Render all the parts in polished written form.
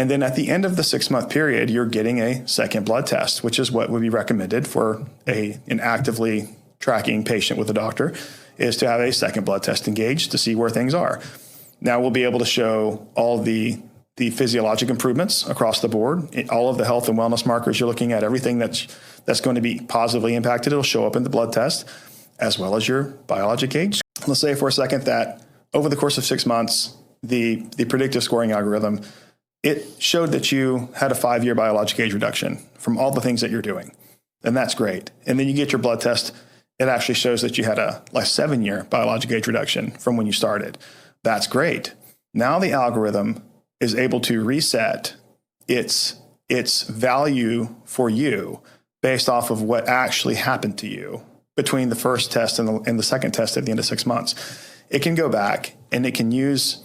And then at the end of the 6-month period, you're getting a second blood test, which is what would be recommended for an actively tracking patient with a doctor, is to have a second blood test engaged to see where things are. Now we'll be able to show all the physiologic improvements across the board, all of the health and wellness markers you're looking at, everything that's going to be positively impacted, it'll show up in the blood test, as well as your biologic age. Let's say for a second that over the course of 6 months, the predictive scoring algorithm, it showed that you had a 5-year biologic age reduction from all the things that you're doing. And that's great. And then you get your blood test, it actually shows that you had a 7-year biologic age reduction from when you started. That's great. Now the algorithm is able to reset its value for you based off of what actually happened to you between the first test and the second test at the end of 6 months. It can go back and it can use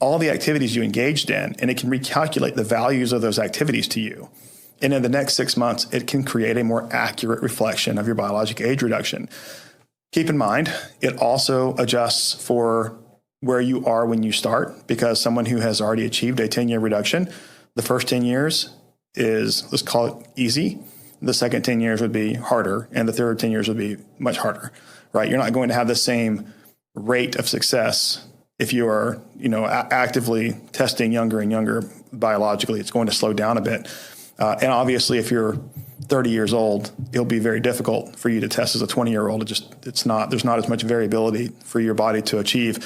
all the activities you engaged in, and it can recalculate the values of those activities to you. And in the next 6 months, it can create a more accurate reflection of your biologic age reduction. Keep in mind, it also adjusts for where you are when you start, because someone who has already achieved a 10-year reduction, the first 10 years is, let's call it easy. The second 10 years would be harder, and the third 10 years would be much harder, right? You're not going to have the same rate of success if you are, actively testing younger and younger biologically. It's going to slow down a bit. And obviously, if you're 30 years old, it'll be very difficult for you to test as a 20-year-old. There's not as much variability for your body to achieve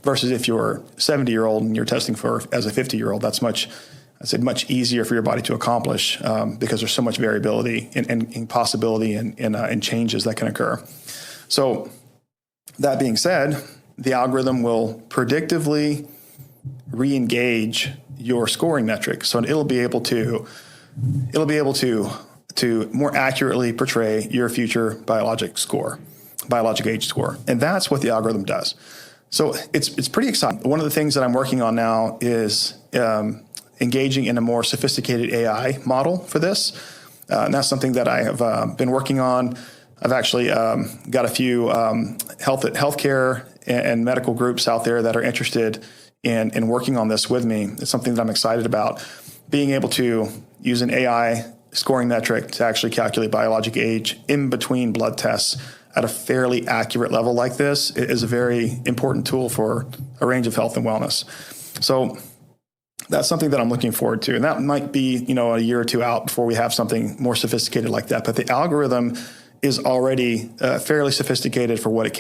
versus if you're 70-year-old and you're testing as a 50-year-old. That's much easier for your body to accomplish because there's so much variability and possibility and changes that can occur. So that being said, the algorithm will predictively re-engage your scoring metric. So it'll be able to more accurately portray your future biologic age score. And that's what the algorithm does. So it's pretty exciting. One of the things that I'm working on now is engaging in a more sophisticated AI model for this. And that's something that I have been working on. I've actually got a few healthcare and medical groups out there that are interested in working on this with me. It's something that I'm excited about. Being able to use an AI scoring metric to actually calculate biologic age in between blood tests at a fairly accurate level like this is a very important tool for a range of health and wellness. So that's something that I'm looking forward to. And that might be, a year or two out before we have something more sophisticated like that. But the algorithm is already fairly sophisticated for what it can.